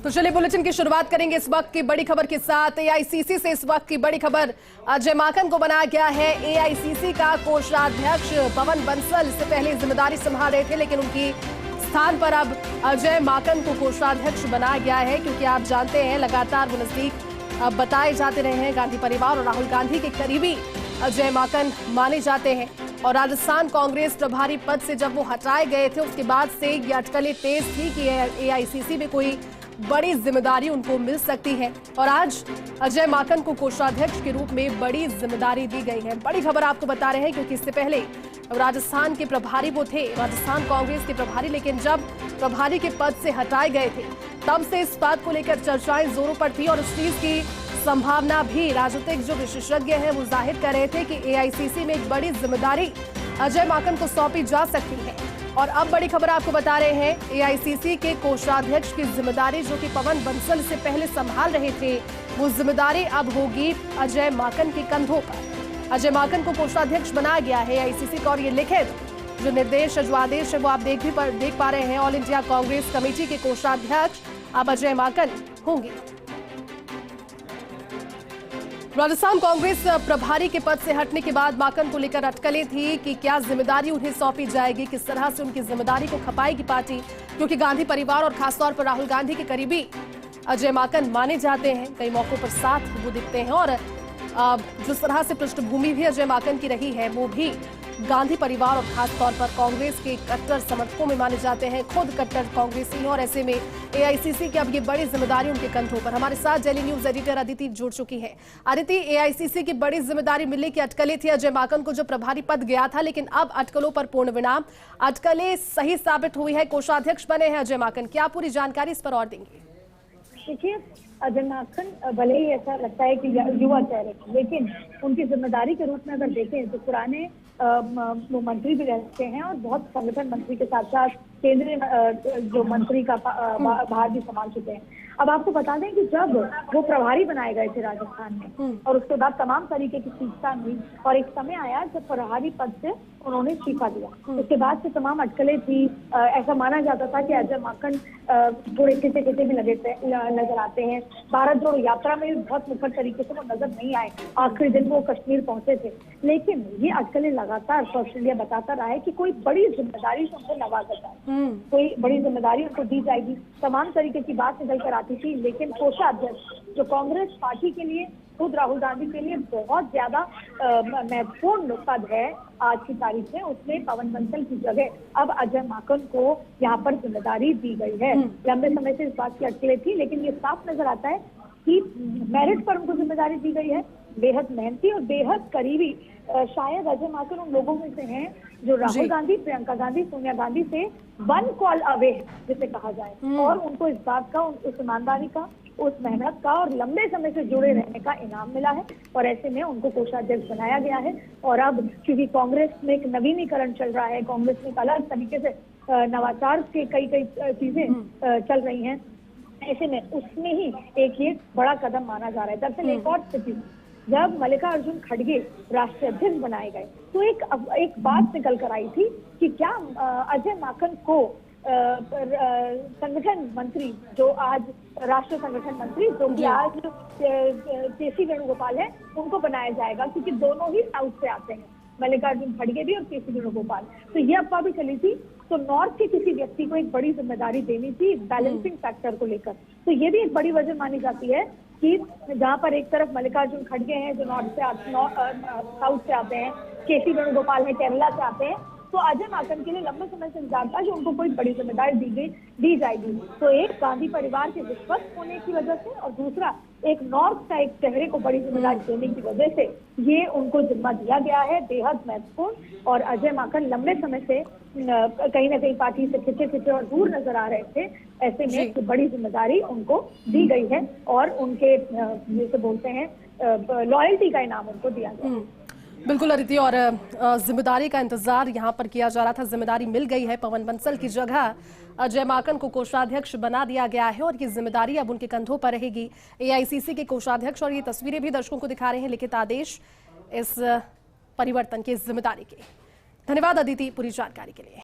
तो चलिए बुलेटिन की शुरुआत करेंगे इस वक्त की बड़ी खबर के साथ। एआईसीसी से इस वक्त की बड़ी खबर, अजय माकन को बनाया गया है एआईसीसी का कोषाध्यक्ष। पवन बंसल इससे पहले जिम्मेदारी संभाल रहे थे, लेकिन उनकी स्थान पर अब अजय माकन को कोषाध्यक्ष बनाया गया है, क्योंकि आप जानते हैं लगातार वो नजदीक बताए जाते रहे हैं गांधी परिवार और राहुल गांधी के करीबी अजय माकन माने जाते हैं। और राजस्थान कांग्रेस प्रभारी पद से जब वो हटाए गए थे, उसके बाद से ये अटकलें तेज थी कि एआईसीसी में कोई बड़ी जिम्मेदारी उनको मिल सकती है। और आज अजय माकन को कोषाध्यक्ष के रूप में बड़ी जिम्मेदारी दी गई है। बड़ी खबर आपको बता रहे हैं, क्योंकि इससे पहले राजस्थान के प्रभारी वो थे, राजस्थान कांग्रेस के प्रभारी, लेकिन जब प्रभारी के पद से हटाए गए थे तब से इस बात को लेकर चर्चाएं जोरों पर थी। और इस चीज की संभावना भी राजनीतिक जो विशेषज्ञ हैं वो जाहिर कर रहे थे कि एआईसीसी में एक बड़ी जिम्मेदारी अजय माकन को सौंपी जा सकती है। और अब बड़ी खबर आपको बता रहे हैं, एआईसीसी के कोषाध्यक्ष की जिम्मेदारी जो कि पवन बंसल से पहले संभाल रहे थे, वो जिम्मेदारी अब होगी अजय माकन के कंधों पर। अजय माकन को कोषाध्यक्ष बनाया गया है एआईसीसी का, और ये लिखित जो निर्देश जो आदेश है वो आप देख पा रहे हैं। ऑल इंडिया कांग्रेस कमेटी के कोषाध्यक्ष अब अजय माकन होंगे। राजस्थान कांग्रेस प्रभारी के पद से हटने के बाद माकन को लेकर अटकलें थी कि क्या जिम्मेदारी उन्हें सौंपी जाएगी, किस तरह से उनकी जिम्मेदारी को खपाएगी पार्टी, क्योंकि गांधी परिवार और खासतौर पर राहुल गांधी के करीबी अजय माकन माने जाते हैं। कई मौकों पर साथ वो दिखते हैं, और जिस तरह से पृष्ठभूमि भी अजय माकन की रही है वो भी गांधी परिवार और खासतौर पर कांग्रेस के कट्टर समर्थकों में माने जाते हैं, खुद कट्टर कांग्रेसी हैं। और ऐसे में एआईसीसी की अब ये बड़ी जिम्मेदारी उनके कंधों पर। हमारे साथ डेली न्यूज एडिटर अदिति जुड़ चुकी है। अदिति, एआईसीसी की बड़ी जिम्मेदारी मिलने की अटकलें थी अजय माकन को जो प्रभारी पद गया था, लेकिन अब अटकलों पर पूर्ण विराम, अटकलें सही साबित हुई है, कोषाध्यक्ष बने हैं अजय माकन। क्या पूरी जानकारी इस पर और देंगे? देखिए, अजय माकन भले ही ऐसा लगता है कि युवा चेहरे, लेकिन उनकी जिम्मेदारी के रूप में अगर देखें तो पुराने मंत्री भी रहते हैं और बहुत संगठन मंत्री के साथ साथ केंद्रीय जो मंत्री का भार भी संभाल चुके हैं। अब आपको बता दें कि जब वो प्रभारी बनाए गए थे राजस्थान में, और उसके बाद तमाम तरीके की खींचतान हुई, और एक समय आया जब प्रभारी पद से उन्होंने इस्तीफा दिया। उसके बाद से तमाम अटकलें थी। ऐसा माना जाता था कि अजय माकन थोड़े खिंचे भी नजर आते हैं। भारत जोड़ो यात्रा में भी बहुत मुखर तरीके से वो नजर नहीं आए। आखिरी दिन वो कश्मीर पहुंचे थे, लेकिन ये अटकलें लगातार सोशल मीडिया बताता रहा है कि कोई बड़ी जिम्मेदारी से उनको नवाजा जाए, कोई बड़ी जिम्मेदारी उनको दी जाएगी। तमाम तरीके की बात निकल कर आती थी, लेकिन कोषाध्यक्ष जो कांग्रेस पार्टी के लिए, खुद राहुल गांधी के लिए बहुत ज्यादा महत्वपूर्ण पद है आज की तारीख में, उसमें पवन बंसल की जगह अब अजय माकन को यहाँ पर जिम्मेदारी दी गई है। लंबे समय से इस बात की अटकलें थी, लेकिन ये साफ नजर आता है कि मेरिट पर उनको जिम्मेदारी दी गई है। बेहद मेहनती और बेहद करीबी शायद अजय माकन उन लोगों में से हैं जो राहुल गांधी, प्रियंका गांधी, सोनिया गांधी से वन कॉल अवे जिसे कहा जाए, और उनको इस बात का, उस ईमानदारी का, उस मेहनत का और लंबे समय से जुड़े रहने का इनाम मिला है। और ऐसे में उनको कोषाध्यक्ष बनाया गया है। और अब क्योंकि कांग्रेस में एक नवीनीकरण चल रहा है, कांग्रेस में एक अलग तरीके से नवाचार के कई चीजें चल रही हैं, ऐसे में उसमें ही एक ये बड़ा कदम माना जा रहा है। दरअसल एक और स्थिति, जब मल्लिकार्जुन खड़गे राष्ट्रीय अध्यक्ष बनाए गए तो एक बात निकल कर आई थी कि क्या अजय माकन को संगठन मंत्री, जो आज राष्ट्रीय संगठन मंत्री, जो कि आज केसी वेणुगोपाल है, उनको बनाया जाएगा, क्योंकि दोनों ही साउथ से आते हैं, मल्लिकार्जुन खड़गे भी और केसी वेणुगोपाल। तो ये अफवाह भी चली थी। तो नॉर्थ के किसी व्यक्ति को एक बड़ी जिम्मेदारी देनी थी बैलेंसिंग फैक्टर को लेकर। तो ये भी एक बड़ी वजह मानी जाती है कि जहां पर एक तरफ मल्लिकार्जुन खड़गे हैं जो साउथ से आते हैं, केसी वेणुगोपाल है केरला से आते हैं, तो अजय माकन के लिए लंबे समय से इंतजार था कि उनको कोई बड़ी जिम्मेदारी दी जाएगी। तो एक गांधी परिवार के विश्वस्त होने की वजह से, और दूसरा एक नॉर्थ का एक चेहरे को बड़ी जिम्मेदारी देने की वजह से ये उनको जिम्मा दिया गया है, बेहद महत्वपूर्ण। और अजय माकन लंबे समय से कहीं ना कहीं पार्टी से खिंचे और दूर नजर आ रहे थे। ऐसे में एक बड़ी जिम्मेदारी उनको दी गई है, और उनके जैसे बोलते हैं लॉयल्टी का इनाम उनको दिया गया। बिल्कुल अदिति, और जिम्मेदारी का इंतजार यहाँ पर किया जा रहा था। जिम्मेदारी मिल गई है, पवन बंसल की जगह अजय माकन को कोषाध्यक्ष बना दिया गया है, और ये जिम्मेदारी अब उनके कंधों पर रहेगी। एआईसीसी के कोषाध्यक्ष, और ये तस्वीरें भी दर्शकों को दिखा रहे हैं लिखित आदेश इस परिवर्तन की जिम्मेदारी के। धन्यवाद अदिति पूरी जानकारी के लिए।